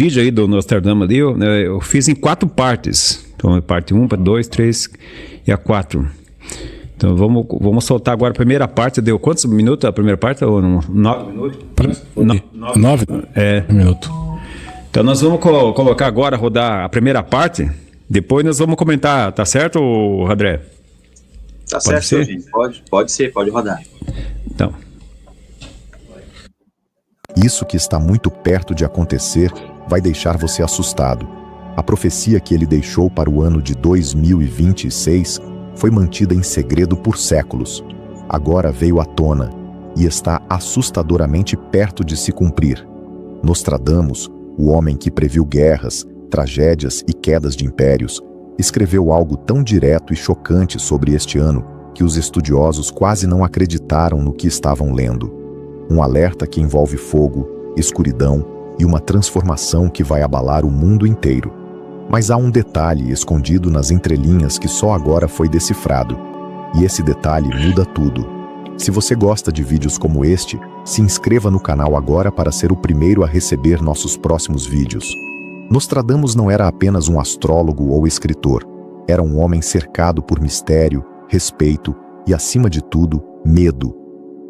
vídeo aí do Nostradamus ali, eu fiz em 4 partes. Então, parte 1, parte 2, 3 e a 4. Então, vamos soltar agora a primeira parte. Deu quantos minutos a primeira parte? 9 minutos? 9 minutos. Então, nós vamos colocar agora, rodar a primeira parte. Depois nós vamos comentar. Tá certo, André? Tá certo, gente. Pode ser, pode rodar. Então. Isso que está muito perto de acontecer vai deixar você assustado. A profecia que ele deixou para o ano de 2026 foi mantida em segredo por séculos. Agora veio à tona e está assustadoramente perto de se cumprir. Nostradamus, o homem que previu guerras, tragédias e quedas de impérios, escreveu algo tão direto e chocante sobre este ano que os estudiosos quase não acreditaram no que estavam lendo. Um alerta que envolve fogo, escuridão e uma transformação que vai abalar o mundo inteiro. Mas há um detalhe escondido nas entrelinhas que só agora foi decifrado. E esse detalhe muda tudo. Se você gosta de vídeos como este, se inscreva no canal agora para ser o primeiro a receber nossos próximos vídeos. Nostradamus não era apenas um astrólogo ou escritor. Era um homem cercado por mistério, respeito e, acima de tudo, medo.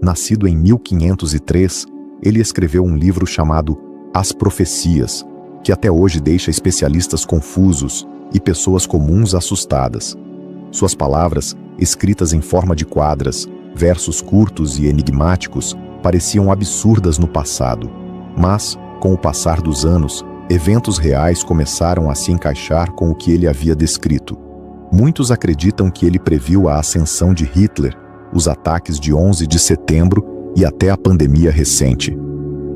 Nascido em 1503, ele escreveu um livro chamado As Profecias, que até hoje deixa especialistas confusos e pessoas comuns assustadas. Suas palavras, escritas em forma de quadras, versos curtos e enigmáticos, pareciam absurdas no passado. Mas, com o passar dos anos, eventos reais começaram a se encaixar com o que ele havia descrito. Muitos acreditam que ele previu a ascensão de Hitler, os ataques de 11 de setembro e até a pandemia recente.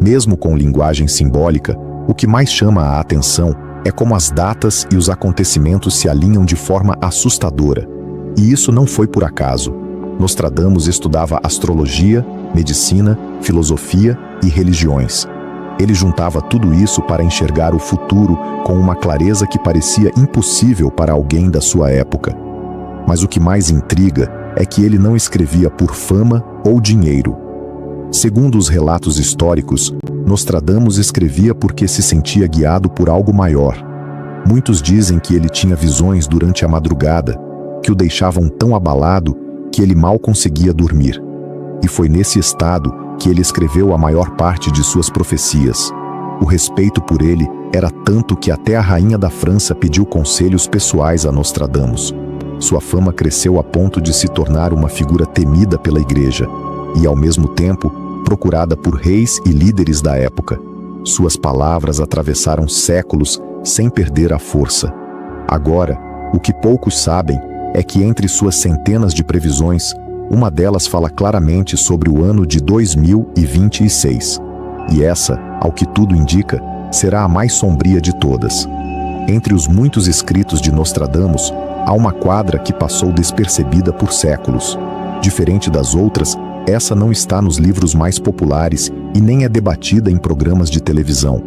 Mesmo com linguagem simbólica, o que mais chama a atenção é como as datas e os acontecimentos se alinham de forma assustadora. E isso não foi por acaso. Nostradamus estudava astrologia, medicina, filosofia e religiões. Ele juntava tudo isso para enxergar o futuro com uma clareza que parecia impossível para alguém da sua época. Mas o que mais intriga é que ele não escrevia por fama ou dinheiro. Segundo os relatos históricos, Nostradamus escrevia porque se sentia guiado por algo maior. Muitos dizem que ele tinha visões durante a madrugada, que o deixavam tão abalado que ele mal conseguia dormir. E foi nesse estado que ele escreveu a maior parte de suas profecias. O respeito por ele era tanto que até a rainha da França pediu conselhos pessoais a Nostradamus. Sua fama cresceu a ponto de se tornar uma figura temida pela igreja e, ao mesmo tempo, procurada por reis e líderes da época. Suas palavras atravessaram séculos sem perder a força. Agora, o que poucos sabem é que entre suas centenas de previsões, uma delas fala claramente sobre o ano de 2026. E essa, ao que tudo indica, será a mais sombria de todas. Entre os muitos escritos de Nostradamus, há uma quadra que passou despercebida por séculos. Diferente das outras, essa não está nos livros mais populares e nem é debatida em programas de televisão.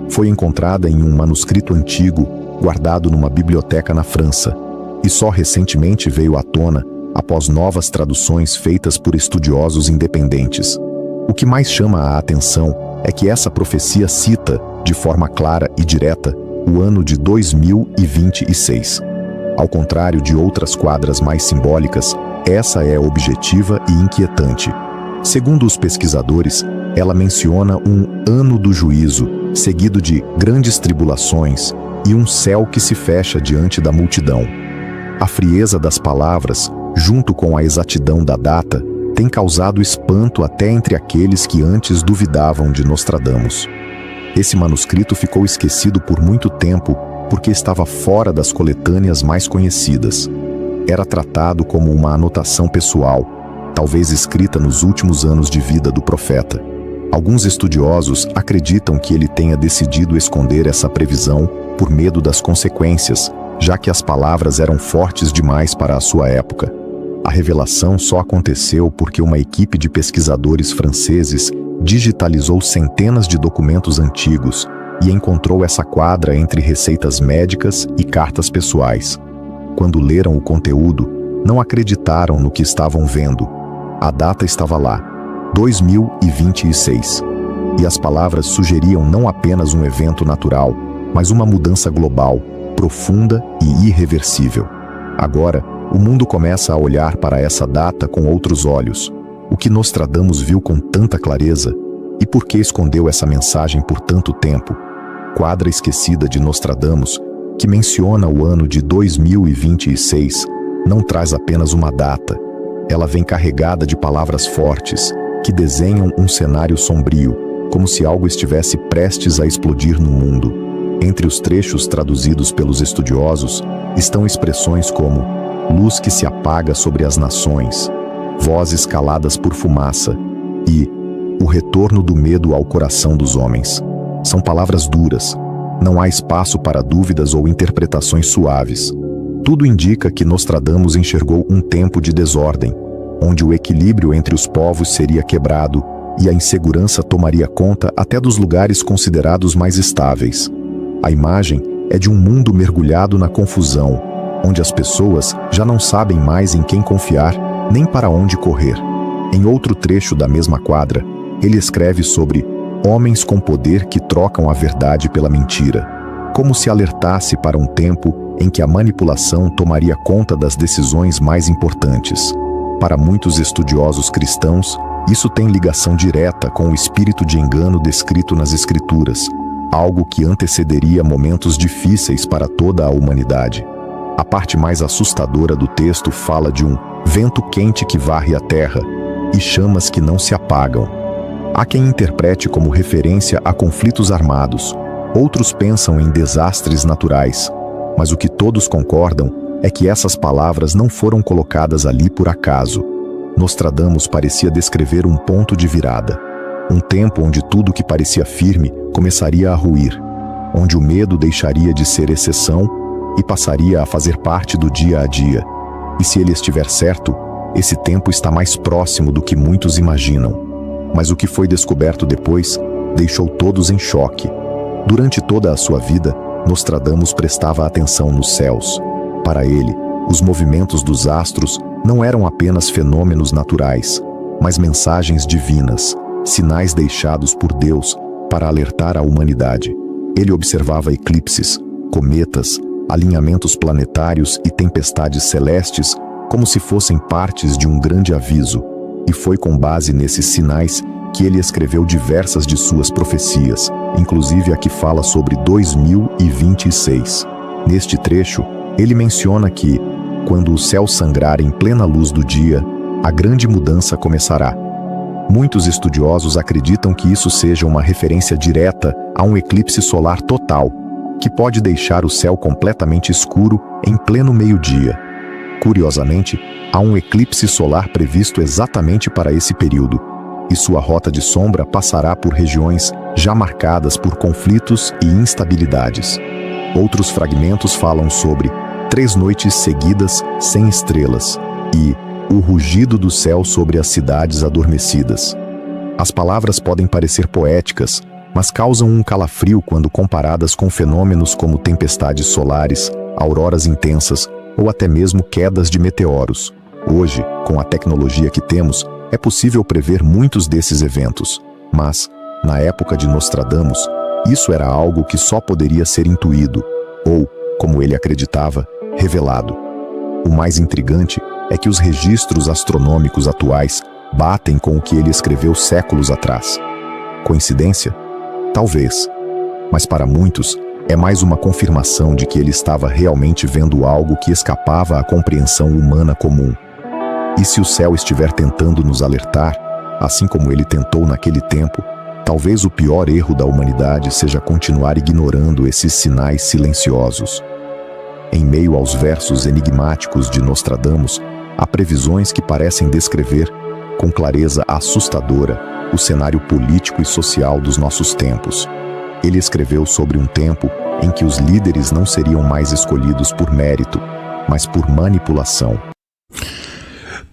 Foi encontrada em um manuscrito antigo, guardado numa biblioteca na França, e só recentemente veio à tona após novas traduções feitas por estudiosos independentes. O que mais chama a atenção é que essa profecia cita, de forma clara e direta, o ano de 2026. Ao contrário de outras quadras mais simbólicas, essa é objetiva e inquietante. Segundo os pesquisadores, ela menciona um ano do juízo, seguido de grandes tribulações e um céu que se fecha diante da multidão. A frieza das palavras, junto com a exatidão da data, tem causado espanto até entre aqueles que antes duvidavam de Nostradamus. Esse manuscrito ficou esquecido por muito tempo porque estava fora das coletâneas mais conhecidas. Era tratado como uma anotação pessoal, talvez escrita nos últimos anos de vida do profeta. Alguns estudiosos acreditam que ele tenha decidido esconder essa previsão por medo das consequências, já que as palavras eram fortes demais para a sua época. A revelação só aconteceu porque uma equipe de pesquisadores franceses digitalizou centenas de documentos antigos e encontrou essa quadra entre receitas médicas e cartas pessoais. Quando leram o conteúdo, não acreditaram no que estavam vendo. A data estava lá, 2026. E as palavras sugeriam não apenas um evento natural, mas uma mudança global, profunda e irreversível. Agora, o mundo começa a olhar para essa data com outros olhos. O que Nostradamus viu com tanta clareza e por que escondeu essa mensagem por tanto tempo? Quadra esquecida de Nostradamus, que menciona o ano de 2026, não traz apenas uma data. Ela vem carregada de palavras fortes, que desenham um cenário sombrio, como se algo estivesse prestes a explodir no mundo. Entre os trechos traduzidos pelos estudiosos, estão expressões como luz que se apaga sobre as nações, vozes caladas por fumaça e o retorno do medo ao coração dos homens. São palavras duras. Não há espaço para dúvidas ou interpretações suaves. Tudo indica que Nostradamus enxergou um tempo de desordem, onde o equilíbrio entre os povos seria quebrado e a insegurança tomaria conta até dos lugares considerados mais estáveis. A imagem é de um mundo mergulhado na confusão, onde as pessoas já não sabem mais em quem confiar, nem para onde correr. Em outro trecho da mesma quadra, ele escreve sobre homens com poder que trocam a verdade pela mentira, como se alertasse para um tempo em que a manipulação tomaria conta das decisões mais importantes. Para muitos estudiosos cristãos, isso tem ligação direta com o espírito de engano descrito nas Escrituras, algo que antecederia momentos difíceis para toda a humanidade. A parte mais assustadora do texto fala de um vento quente que varre a terra e chamas que não se apagam. Há quem interprete como referência a conflitos armados, outros pensam em desastres naturais, mas o que todos concordam é que essas palavras não foram colocadas ali por acaso. Nostradamus parecia descrever um ponto de virada, um tempo onde tudo que parecia firme começaria a ruir, onde o medo deixaria de ser exceção e passaria a fazer parte do dia a dia. E se ele estiver certo, esse tempo está mais próximo do que muitos imaginam. Mas o que foi descoberto depois deixou todos em choque. Durante toda a sua vida, Nostradamus prestava atenção nos céus. Para ele, os movimentos dos astros não eram apenas fenômenos naturais, mas mensagens divinas, sinais deixados por Deus para alertar a humanidade. Ele observava eclipses, cometas, alinhamentos planetários e tempestades celestes como se fossem partes de um grande aviso, e foi com base nesses sinais que ele escreveu diversas de suas profecias, inclusive a que fala sobre 2026. Neste trecho, ele menciona que, quando o céu sangrar em plena luz do dia, a grande mudança começará. Muitos estudiosos acreditam que isso seja uma referência direta a um eclipse solar total, que pode deixar o céu completamente escuro em pleno meio-dia. Curiosamente, há um eclipse solar previsto exatamente para esse período, e sua rota de sombra passará por regiões já marcadas por conflitos e instabilidades. Outros fragmentos falam sobre 3 noites seguidas sem estrelas e o rugido do céu sobre as cidades adormecidas. As palavras podem parecer poéticas, mas causam um calafrio quando comparadas com fenômenos como tempestades solares, auroras intensas ou até mesmo quedas de meteoros. Hoje, com a tecnologia que temos, é possível prever muitos desses eventos, mas, na época de Nostradamus, isso era algo que só poderia ser intuído, ou, como ele acreditava, revelado. O mais intrigante é que os registros astronômicos atuais batem com o que ele escreveu séculos atrás. Coincidência? Talvez. Mas para muitos, é mais uma confirmação de que ele estava realmente vendo algo que escapava à compreensão humana comum. E se o céu estiver tentando nos alertar, assim como ele tentou naquele tempo, talvez o pior erro da humanidade seja continuar ignorando esses sinais silenciosos. Em meio aos versos enigmáticos de Nostradamus, há previsões que parecem descrever, com clareza assustadora, o cenário político e social dos nossos tempos. Ele escreveu sobre um tempo em que os líderes não seriam mais escolhidos por mérito, mas por manipulação.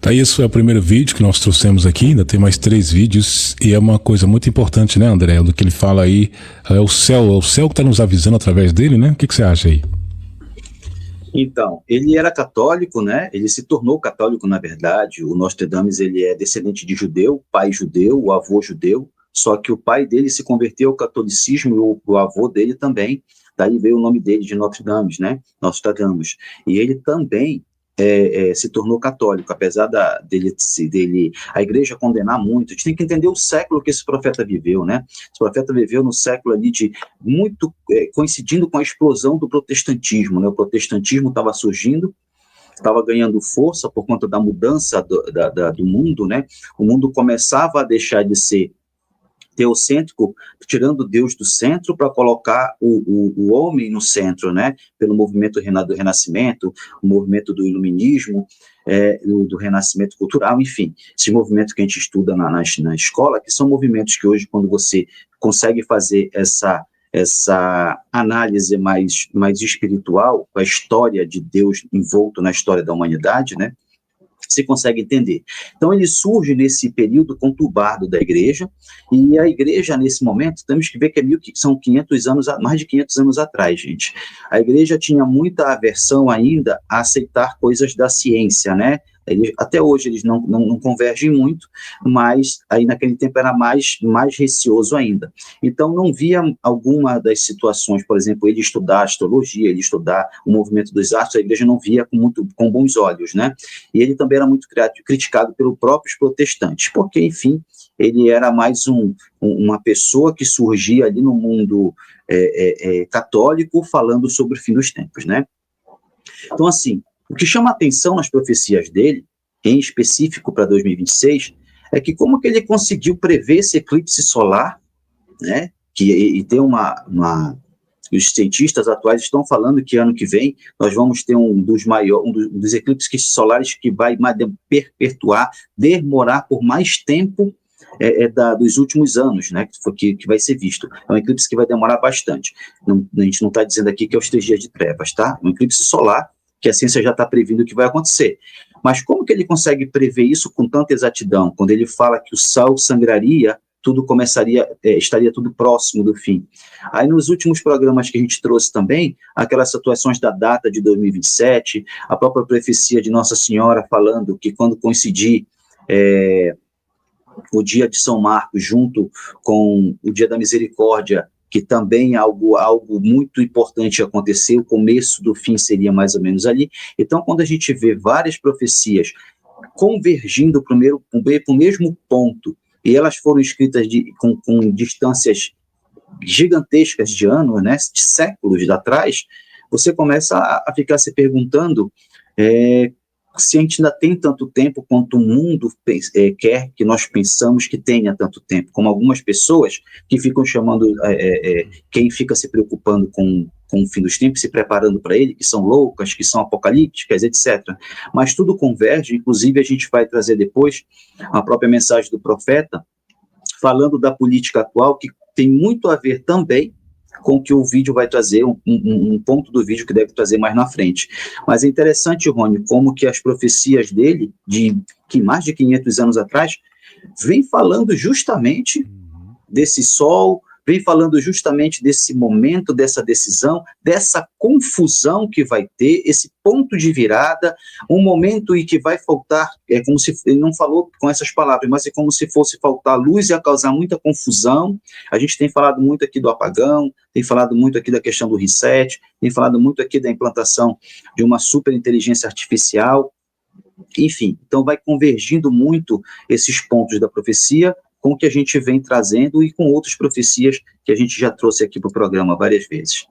Tá, isso é o primeiro vídeo que nós trouxemos aqui, ainda tem mais 3 vídeos, e é uma coisa muito importante, né, André? Do que ele fala aí, é o céu que está nos avisando através dele, né? O que você acha aí? Então, ele era católico, né? Ele se tornou católico, na verdade. O Nostradamus, ele é descendente de judeu, pai judeu, o avô judeu. só que o pai dele se converteu ao catolicismo e o avô dele também, daí veio o nome dele de Notre Dame, né? Nostradamus. E ele também se tornou católico, apesar dele a igreja condenar muito. A gente tem que entender o século que esse profeta viveu, né? Esse profeta viveu no século ali coincidindo com a explosão do protestantismo, né? O protestantismo estava surgindo, estava ganhando força por conta da mudança do mundo, né? O mundo começava a deixar de ser teocêntrico, tirando Deus do centro para colocar o homem no centro, né? Pelo movimento do Renascimento, o movimento do Iluminismo, do Renascimento cultural, enfim, esses movimentos que a gente estuda na escola, que são movimentos que hoje, quando você consegue fazer essa análise mais espiritual, com a história de Deus envolto na história da humanidade, né? Você consegue entender. Então, ele surge nesse período conturbado da igreja, e a igreja, nesse momento, temos que ver que são 500 anos, mais de 500 anos atrás, gente. A igreja tinha muita aversão ainda a aceitar coisas da ciência, né? Até hoje eles não convergem muito, mas aí naquele tempo era mais receoso ainda. Então não via alguma das situações, por exemplo, ele estudar astrologia, ele estudar o movimento dos astros, a igreja não via com bons olhos, né? E ele também era muito criticado pelos próprios protestantes, porque, enfim, ele era mais uma pessoa que surgia ali no mundo católico falando sobre o fim dos tempos, né? Então, assim, o que chama a atenção nas profecias dele, em específico para 2026, é que como que ele conseguiu prever esse eclipse solar, né? E tem os cientistas atuais estão falando que ano que vem nós vamos ter um dos eclipses solares que vai demorar por mais tempo dos últimos anos, né, que vai ser visto. É um eclipse que vai demorar bastante. A gente não está dizendo aqui que é os 3 dias de trevas, tá? É um eclipse solar que a ciência já está prevendo o que vai acontecer. Mas como que ele consegue prever isso com tanta exatidão? Quando ele fala que o sol sangraria, tudo estaria tudo próximo do fim. Aí nos últimos programas que a gente trouxe também, aquelas situações da data de 2027, a própria profecia de Nossa Senhora falando que quando coincidir o dia de São Marcos junto com o dia da misericórdia, que também algo muito importante acontecer, o começo do fim seria mais ou menos ali. Então, quando a gente vê várias profecias convergindo para o mesmo ponto, e elas foram escritas com distâncias gigantescas de anos, né, de séculos atrás, você começa a ficar se perguntando se a gente ainda tem tanto tempo quanto o mundo quer que nós pensamos que tenha tanto tempo, como algumas pessoas que ficam chamando, quem fica se preocupando com o fim dos tempos, se preparando para ele, que são loucas, que são apocalípticas, etc. Mas tudo converge, inclusive a gente vai trazer depois a própria mensagem do profeta, falando da política atual, que tem muito a ver também com o que o vídeo vai trazer, um ponto do vídeo que deve trazer mais na frente. Mas é interessante, Rony, como que as profecias dele, que mais de 500 anos atrás, vem falando justamente desse sol, vem falando justamente desse momento, dessa decisão, dessa confusão que vai ter, esse ponto de virada, um momento em que vai faltar, como se, ele não falou com essas palavras, mas é como se fosse faltar luz e a causar muita confusão. A gente tem falado muito aqui do apagão, tem falado muito aqui da questão do reset, tem falado muito aqui da implantação de uma superinteligência artificial, enfim, então vai convergindo muito esses pontos da profecia com o que a gente vem trazendo e com outras profecias que a gente já trouxe aqui para o programa várias vezes.